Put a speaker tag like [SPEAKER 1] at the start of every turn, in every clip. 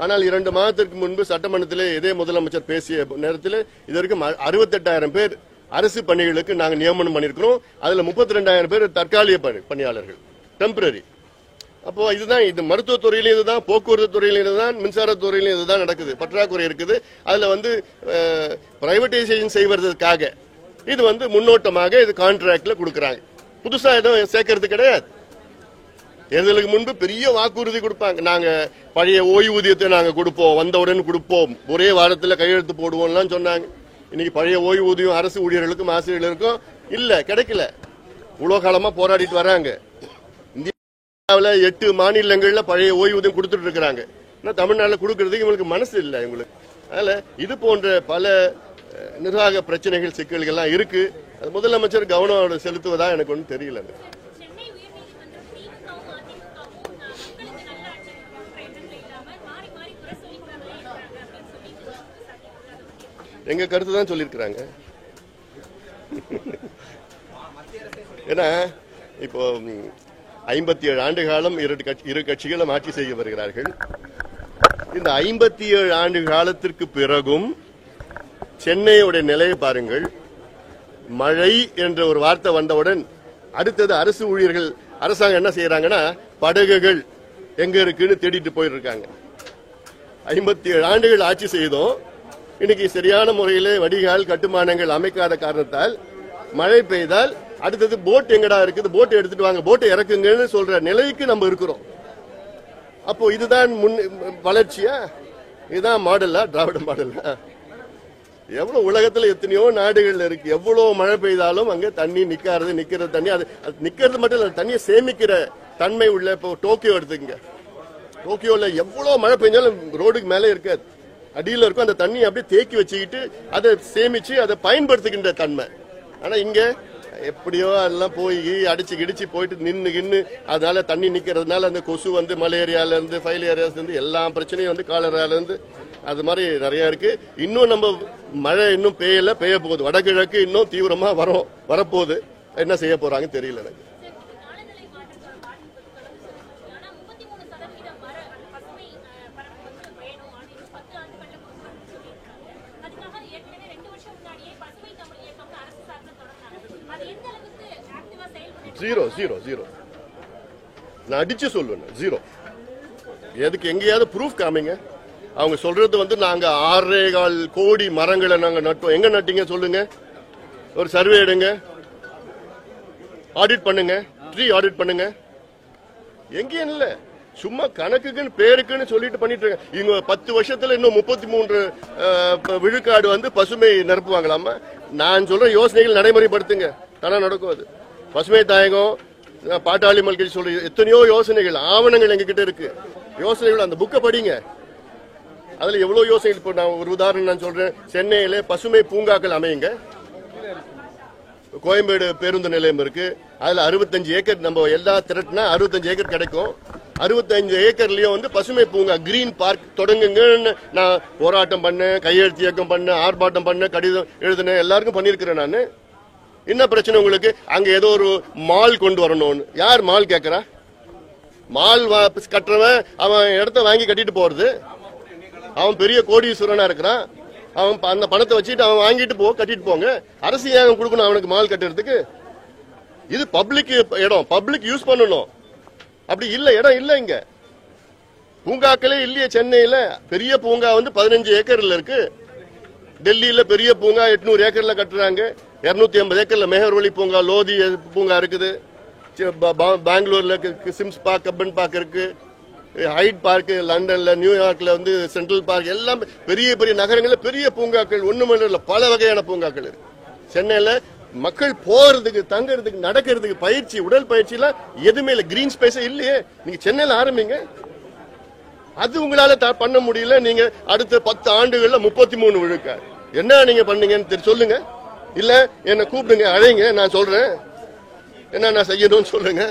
[SPEAKER 1] ஆனால் 2 மாதத்திற்கு முன்பு சட்டமன்றத்திலே இதே முதலமைச்சர் பேசிய நேரத்தில் இதற்கும் 68,000 பேர் அரசு பணிகளுக்கு நாங்கள் நியமனம் பண்ணியிருக்கிறோம். அதுல 32,000 பேர் தற்காலிக பணியாளர்கள், டெம்பரரி. அப்போ இதுதான், இது மருத்துவத்துறையிலும் இதுதான், போக்குவரத்து துறையிலும் இதுதான், மின்சாரத்துறையிலும் இதுதான் நடக்குது. பற்றாக்குறை இருக்குது. அதுல பிரைவேடைசேஷன் செய்வதற்காக இது முன்னோட்டமாக இது கான்ட்ராக்ட்ல கொடுக்கறாங்க. புதுசா எதுவும் சேர்க்கறது கிடையாது. தேர்தலுக்கு முன்பு பெரிய வாக்குறுதி கொடுப்பாங்க. நாங்க பழைய ஓய்வூதியத்தை நாங்க கொடுப்போம், வந்தவுடன் கொடுப்போம், ஒரே வாரத்தில் கையெழுத்து போடுவோம்லாம் சொன்னாங்க. இன்னைக்கு பழைய ஓய்வூதியம் அரசு ஊழியர்களுக்கும் ஆசிரியர்களுக்கும் இல்ல, கிடைக்கல. இவ்வளவு காலமா போராடிட்டு வராங்க. இந்தியாவில் 8 மாநிலங்கள்ல பழைய ஓய்வூதியம் கொடுத்துட்டு இருக்கிறாங்க. தமிழ்நாட்டில் கொடுக்கறதுக்கு இவங்களுக்கு மனசு இல்லை இவங்களுக்கு. அதனால இது போன்ற பல நிர்வாக பிரச்சனைகள், சிக்கல்கள்லாம் இருக்கு. அது முதலமைச்சர் கவனம் செலுத்துவதா எனக்கு ஒன்றும் தெரியல. எங்க கருத்து தான் சொல்லியிருக்கிறாங்க. ஏன்னா இப்போ 57 ஆண்டு காலம் இரு கட்சிகளும் ஆட்சி செய்ய வருகிறார்கள். இந்த 57 ஆண்டு காலத்திற்கு பிறகும் சென்னையுடைய நிலையை பாருங்கள். மழை என்ற ஒரு வார்த்தை வந்தவுடன் அடுத்தது அரசு ஊழியர்கள், அரசாங்கம் என்ன செய்யறாங்கன்னா படகுகள் எங்க இருக்குன்னு தேடிட்டு போயிருக்காங்க. 57 ஆண்டுகள் ஆட்சி செய்தோம். இன்னைக்கு சரியான முறையிலே வடிகால் கட்டுமானங்கள் அமைக்காத காரணத்தால் மழை பெய்தால் அடுத்தது போட் எங்கடா இருக்குது, போட் எடுத்துட்டு வாங்க, போட்டை இறக்குங்கன்னு சொல்ற நிலைக்கு நம்ம இருக்கிறோம். அப்போ இதுதான் வளர்ச்சியா? இதுதான் மாடலா, திராவிட மாடலா? எவ்வளவு உலகத்துல எத்தனையோ நாடுகள் இருக்கு. எவ்வளவு மழை பெய்தாலும் அங்க தண்ணி நிக்கிறது தண்ணி, அது நிக்கிறது மட்டும் இல்ல, தண்ணியை சேமிக்கிற தன்மை உள்ள. இப்போ டோக்கியோ எடுத்துக்கங்க. டோக்கியோல எவ்வளவு மழை பெய்ஞ்சாலும் ரோடுக்கு மேலே இருக்காது, அடியில் இருக்கும். அந்த தண்ணி அப்படியே தேக்கி வச்சுக்கிட்டு அதை சேமிச்சு அதை பயன்படுத்துகின்ற தன்மை. ஆனா இங்க எப்படியோ அதெல்லாம் போய் அடிச்சு கிடிச்சு போயிட்டு நின்னு அதனால தண்ணி நிக்கிறதுனால அந்த கொசு மலேரியால இருந்து, ஃபைலேரியால இருந்து எல்லா பிரச்சனையும் காலரால இருந்து அது மாதிரி நிறைய இருக்கு. இன்னும் நம்ம மழை இன்னும் பெய்ய போகுது. வடகிழக்கு இன்னும் தீவிரமா வரப்போகுது. என்ன செய்ய போறாங்க தெரியல எனக்கு. ஜீரோ. நான் அடிச்சு சொல்லுவேன், ஜீரோ. எதுக்கு? எங்கேயாவது ப்ரூஃப் காமிங்க. அவங்க சொல்றது நாங்க 6.25 கோடி மரங்களை நாங்க நட்டோம். எங்க நட்டீங்க சொல்லுங்க. ஒரு சர்வே எடுங்க, ஆடிட் பண்ணுங்க, ட்ரீ ஆடிட் பண்ணுங்க. எங்கேயும் இல்ல, சும்மா கணக்குக்குன்னு பேருக்குன்னு சொல்லிட்டு பண்ணிட்டு இருக்காங்க. இவங்க 10 வருஷத்துல இன்னும் 33 விழுக்காடு பசுமை நிரப்புவாங்களாமா. நான் சொல்ற யோசனைகள் நடைமுறைப்படுத்துங்க, தானே நடக்கும். அது பசுமை தாயகம், பாட்டாளி மக்கள் சொல்ற எத்தனையோ யோசனைகள், ஆவணங்கள் எங்க கிட்ட இருக்கு. யோசனைகள் அந்த புக்கை படிங்க. அதுல எவ்வளவு யோசனைகள். இப்போ நான் ஒரு உதாரணம் நான் சொல்றேன். சென்னையில பசுமை பூங்காக்கள் அமையுங்க. கோயம்பேடு பேருந்து நிலையம் இருக்கு. அதுல 65 ஏக்கர் நம்ம எல்லா திரட்டினா 65 ஏக்கர் கிடைக்கும். 65 ஏக்கர்லயும் பசுமை பூங்கா, கிரீன் பார்க் தொடங்குங்கன்னு நான் போராட்டம் பண்ணேன், கையெழுத்து இயக்கம் பண்ணேன், ஆர்ப்பாட்டம் பண்ணேன், கடிதம் எழுதினேன், எல்லாருக்கும் பண்ணிருக்கிறேன். நான் என்ன பிரச்சனை உங்களுக்கு? அங்க ஏதோ ஒரு மால் கொண்டு வரணும்னு. யார் மால் கேட்கறா? மால் கட்டுறவன் அவன் இடத்த வாங்கி கட்டிட்டு போறது. அவன் பெரிய கோடீஸ்வரனா இருக்கிறான். அவன் அந்த பணத்தை வச்சுட்டு அவன் வாங்கிட்டு கட்டிட்டு போங்க. அரசு ஏன் கொடுக்கணும் அவனுக்கு மால் கட்டுறதுக்கு? இது பப்ளிக் இடம், பப்ளிக் யூஸ் பண்ணணும். அப்படி இல்ல, இடம் இல்ல. இங்க பூங்காக்களே இல்லையே. சென்னையில பெரிய பூங்கா 15 ஏக்கர்ல இருக்கு. டெல்லியில பெரிய பூங்கா 800 ஏக்கர்ல கட்டுறாங்க. 250 ஏக்கர்ல மேகர்வழி பூங்கா, லோதி பூங்கா இருக்குது. பெங்களூர்ல சிம்ஸ் பார்க், கப்பன் பார்க் இருக்கு. ஹைட் பார்க் லண்டன்ல, நியூயார்க்ல சென்ட்ரல் பார்க், எல்லாம் பெரிய பெரிய நகரங்கள்ல பெரிய பூங்காக்கள், ஒண்ணுமல்ல பல வகையான பூங்காக்கள் இருக்கு. சென்னையில மக்கள் போறதுக்கு, தங்கறதுக்கு, நடக்கிறதுக்கு பயிற்சி, உடல் பயிற்சி எல்லாம் எதுவுமே இல்ல. கிரீன் ஸ்பேஸ் இல்லையே. நீங்க சென்னையில ஆரம்பிங்க. அது உங்களால பண்ண முடியல. நீங்க அடுத்த 10 ஆண்டுகள்ல 33 விழுக்காடு. என்ன நீங்க பண்ணீங்கன்னு சொல்லுங்க. இல்ல என்ன கூப்பிடுங்க, அழைங்க, நான் சொல்றேன் என்ன நான் செய்யணும்னு சொல்லுங்க.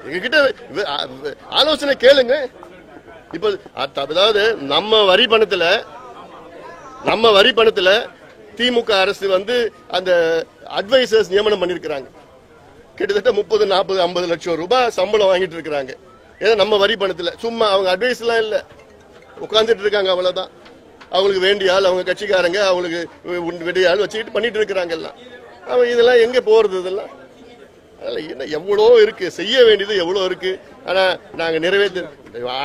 [SPEAKER 1] எங்ககிட்ட ஆலோசனை கேளுங்க. இப்ப அதாவது நம்ம வரி பணத்துல திமுக அரசு அந்த அட்வைசர்ஸ் நியமனம் பண்ணிருக்கிறாங்க. கிட்டத்தட்ட 30, 40, 50 லட்சம் ரூபாய் சம்பளம் வாங்கிட்டு இருக்காங்க. ஏன்னா நம்ம வரி பணத்துல சும்மா அவங்க அட்வைஸ் எல்லாம் இல்ல. உட்கார்ந்துட்டு இருக்காங்க, அவ்வளவுதான். அவங்களுக்கு வேண்டிய ஆள் அவங்க கட்சிக்காரங்க, அவங்களுக்கு வேண்டிய ஆள் வச்சுக்கிட்டு பண்ணிட்டு இருக்கிறாங்க எல்லாம். அவன் இதெல்லாம் எங்க போறது? இதெல்லாம் என்ன எவ்வளோ இருக்கு, செய்ய வேண்டியது எவ்வளோ இருக்கு. ஆனா நாங்க நிறைவேற்ற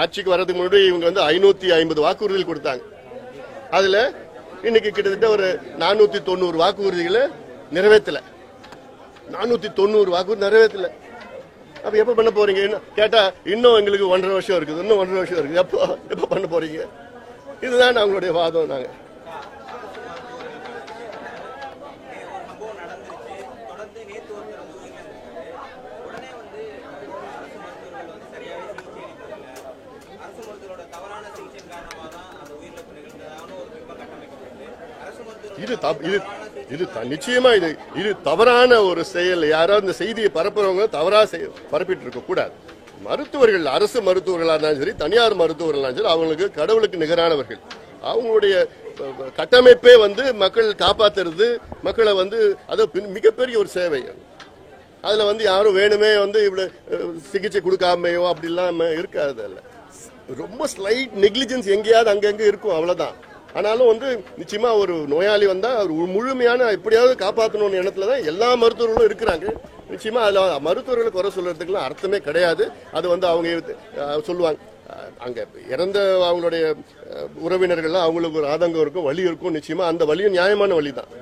[SPEAKER 1] ஆட்சிக்கு வர்றதுக்கு முன்னாடி இவங்க வந்து 550 வாக்குறுதிகள் கொடுத்தாங்க. அதுல இன்னைக்கு கிட்டத்தட்ட ஒரு 490 வாக்குறுதிகளை நிறைவேற்றல. 490 வாக்குறுதி நிறைவேற்றல. அப்ப எப்ப பண்ண போறீங்க கேட்டா, இன்னும் எங்களுக்கு 1.5 வருஷம் இருக்குது, இன்னும் 1.5 வருஷம் இருக்குது. எப்ப பண்ண போறீங்க? இதுதான் அவங்களுடைய வாதம். நாங்க இது நிச்சயமா இது தவறான ஒரு செயல். யாராவது இந்த செய்தியை பரப்புறவங்க தவறா பரப்பிட்டு இருக்க கூடாது. மருத்துவர்கள், அரசு மருத்துவர்களா இருந்தாலும் சரி, தனியார் மருத்துவர்களாலும் சரி, அவங்களுக்கு கடவுளுக்கு நிகரானவர்கள். அவங்களுடைய கட்டமைப்பே வந்து மக்கள் காப்பாத்துறது, மக்களை வந்து அது மிகப்பெரிய ஒரு சேவை. அதுல வந்து யாரும் வேணுமே வந்து இவ்வளவு சிகிச்சை கொடுக்காமையோ அப்படிலாம் இருக்காது. ரொம்ப ஸ்லைட் நெக்லிஜென்ஸ் எங்கேயாவது அங்கங்க இருக்கும், அவ்வளவுதான். ஆனாலும் வந்து நிச்சயமா ஒரு நோயாளி வந்தா முழுமையான எப்படியாவது காப்பாற்றணும்னு எண்ணத்துல தான் எல்லா மருத்துவர்களும் இருக்கிறாங்க. நிச்சயமா அதுல மருத்துவர்களை குறை சொல்றதுக்குலாம் அர்த்தமே கிடையாது. அது வந்து அவங்க சொல்லுவாங்க, அங்க இறந்த அவங்களுடைய உறவினர்கள் அவங்களுக்கு ஒரு ஆதங்கம் இருக்கும், வலி இருக்கும். நிச்சயமா அந்த வலியும் நியாயமான வலி தான்.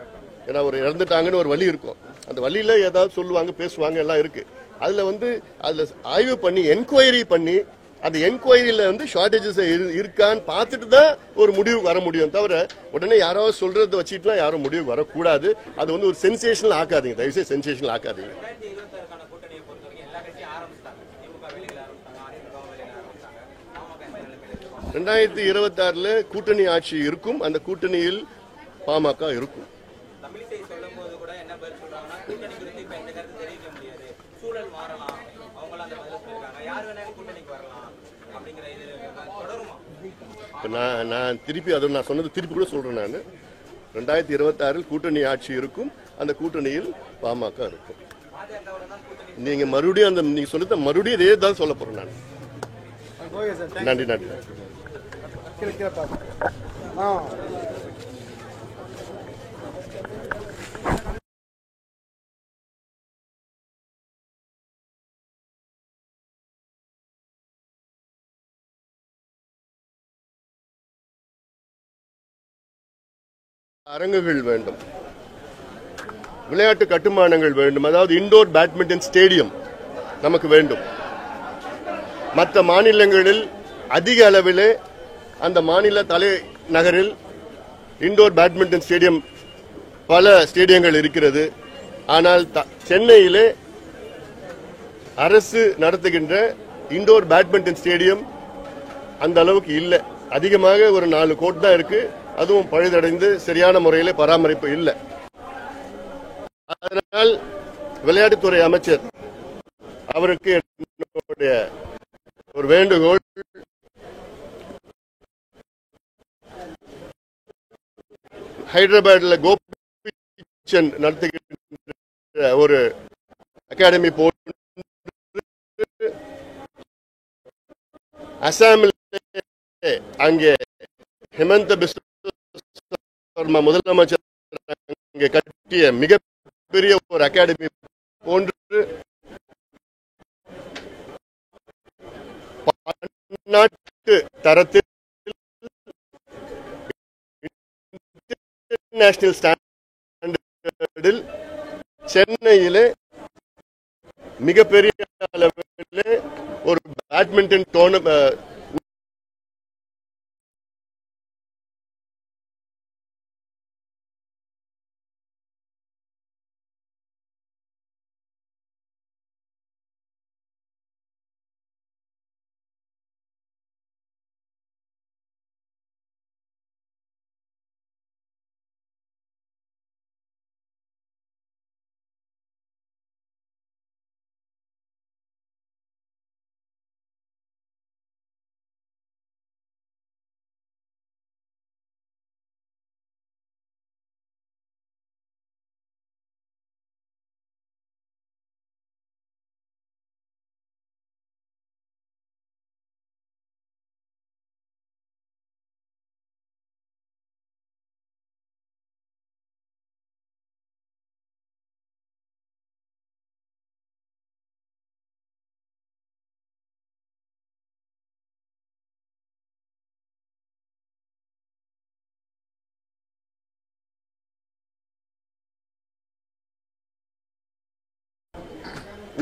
[SPEAKER 1] ஏன்னா ஒரு இறந்துட்டாங்கன்னு ஒரு வலி இருக்கும். அந்த வலியில ஏதாவது சொல்லுவாங்க, பேசுவாங்க, எல்லாம் இருக்கு. அதுல ஆய்வு பண்ணி என்கொயரி பண்ணி அந்த என்கொயரியில வந்து ஷார்டேஜஸ் இருக்கான்னு பார்த்துட்டு தான் ஒரு முடிவு வர முடியும். தவிர உடனே யாராவது சொல்றதை வச்சுட்டுலாம் யாரும் முடிவு வரக்கூடாது. அது வந்து ஒரு சென்சேஷனல் ஆக்காதீங்க, தயவுசெய்து சென்சேஷனல் ஆக்காதீங்க. 2026 கூட்டணி ஆட்சி இருக்கும். அந்த கூட்டணியில் பாமக இருக்கும். நான் திருப்பி அதை நான் சொன்னது திருப்பி கூட சொல்றேன். நான் 2026 கூட்டணி ஆட்சி இருக்கும். அந்த கூட்டணியில் பாமக இருக்கும். நீங்க மறுபடியும் நீங்க சொன்னத மறுபடியும் இதே தான் சொல்ல போறேன் நான். நன்றி நன்றி. அரங்குகள் வேண்டும், விளையாட்டு கட்டுமானங்கள் வேண்டும். அதாவது இண்டோர் பேட்மிண்டன் ஸ்டேடியம் நமக்கு வேண்டும். மற்ற மாநிலங்களில் அதிக அளவிலே அந்த மாநில தலைநகரில் இண்டோர் பேட்மிண்டன் ஸ்டேடியம் பல ஸ்டேடியங்கள் இருக்கிறது. ஆனால் சென்னையிலே அரசு நடத்துகின்ற இண்டோர் பேட்மிண்டன் ஸ்டேடியம் அந்த அளவுக்கு இல்லை. அதிகமாக ஒரு 4 கோட் தான் இருக்கு. அதுவும் பழுதடைந்து சரியான முறையில் பராமரிப்பு இல்லை. அதனால் விளையாட்டுத்துறை அமைச்சர் அவருக்கு என்னுடைய ஒரு வேண்டுகோள், ஹைதராபாத்ல கோபிச்சந்த் நடத்துகின்ற ஒரு அகாடமி போட்டு அசாமில் அங்கே ஹிமந்த பிஸ்வ சர்மா முதலமைச்சர் அங்கே கட்டிய மிகப்பெரிய ஒரு அகாடமி போன்று பன்னாட்டு தரத்தில் இன்டர்நேஷனல் ஸ்டாண்டர்டில் சென்னையிலே மிகப்பெரிய அளவில் ஒரு பேட்மிண்டன் டோர்னமெண்ட்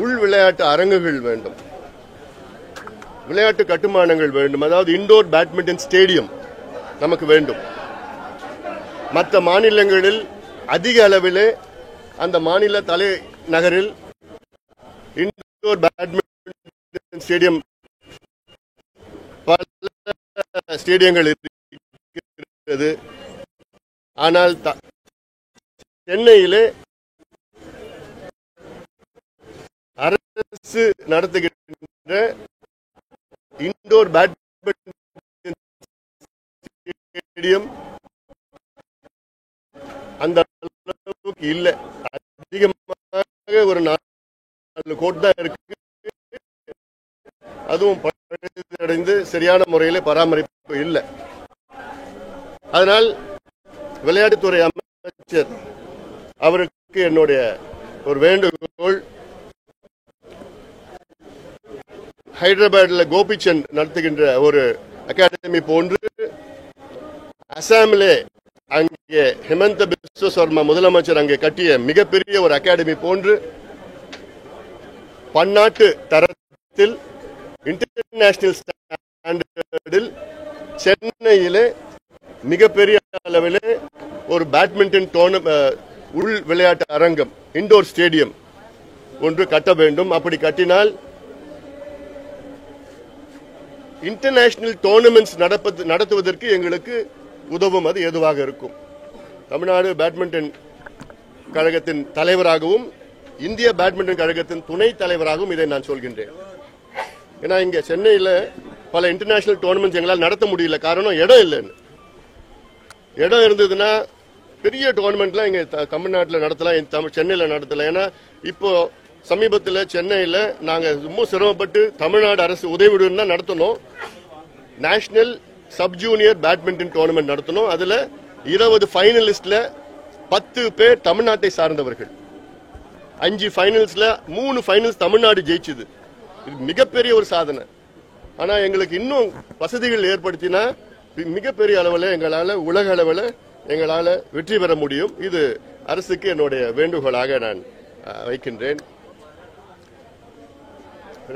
[SPEAKER 1] உள் விளையாட்டு அரங்குகள் வேண்டும், விளையாட்டு கட்டுமானங்கள் வேண்டும். அதாவது இண்டோர் பேட்மிண்டன் ஸ்டேடியம் நமக்கு வேண்டும். மற்ற மாநிலங்களில் அதிக அளவிலே அந்த மாநில தலைநகரில் இண்டோர் பேட்மிண்டன் ஸ்டேடியம் பல ஸ்டேடியங்கள் இருக்கிறது. ஆனால் சென்னையிலே அரசு நடத்துகின்ற இண்டோர் பேட்மிண்டன் ஸ்டேடியம் அந்த அளவுக்கு இல்லை. அதிகமாக ஒரு 4 கோடி தான் இருக்கு. அதுவும் பழுதடைந்து சரியான முறையில் பராமரிப்பு இல்லை. அதனால் விளையாட்டுத்துறை அமைச்சர் அவருக்கு என்னுடைய ஒரு வேண்டுகோள், ஹைதராபாத்ல கோபிச்சந்த் நடத்துகின்ற ஒரு அகாடமி போன்று அசாமிலே அங்கே ஹிமந்த பிஸ்வ சர்மா முதலமைச்சர் அங்கே கட்டிய மிகப்பெரிய ஒரு அகாடமி போன்று பன்னாட்டு தரத்தில் இன்டர்நேஷனல் ஸ்டாண்டர்டில் சென்னையிலே மிகப்பெரிய அளவிலே ஒரு பேட்மிண்டன் உள் விளையாட்டு அரங்கம் இண்டோர் ஸ்டேடியம் ஒன்று கட்ட வேண்டும். அப்படி கட்டினால் இன்டர்நேஷனல் டோர்னமெண்ட்ஸ் நடத்துவதற்கு எங்களுக்கு உதவும். அது எதுவாக இருக்கும். தமிழ்நாடு பேட்மிண்டன் கழகத்தின் தலைவராகவும் இந்திய பேட்மிண்டன் கழகத்தின் துணை தலைவராகவும் இதை நான் சொல்கின்றேன். ஏன்னா இங்க சென்னையில் பல இன்டர்நேஷனல் டோர்னமெண்ட்ஸ் எங்களால் நடத்த முடியல. காரணம் இடம் இல்லைன்னு. இடம் இருந்ததுன்னா பெரிய டோர்னமெண்ட்லாம் இங்க தமிழ்நாட்டில் நடத்தலாம், சென்னையில் நடத்தலாம். ஏன்னா இப்போ சமீபத்தில் சென்னையில் நாங்கள் ரொம்ப சிரமப்பட்டு தமிழ்நாடு அரசு உதவியுடன் தான் நடத்தணும். National sub junior badminton tournament நடத்தணும். அதுல 20 ஃபைனலிஸ்ட்ல 10 பேர் தமிழ்நாட்டை சார்ந்தவர்கள். 5 ஃபைனல்ஸ்ல 3 ஃபைனல்ஸ் தமிழ்நாடு ஜெயிச்சது. இது மிகப்பெரிய ஒரு சாதனை. ஆனா எங்களுக்கு இன்னும் வசதிகள் ஏற்படுத்தினா மிகப்பெரிய அளவில் எங்களால் உலக அளவில் எங்களால் வெற்றி பெற முடியும். இது அரசுக்கு என்னுடைய வேண்டுகோளாக நான் வைக்கின்றேன்.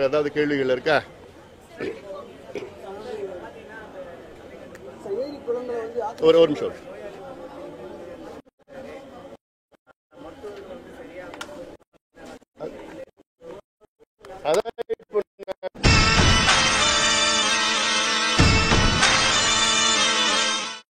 [SPEAKER 1] ஏதாவது கேள்விகள் இருக்கா? ஒரு நிமிஷம். அதான்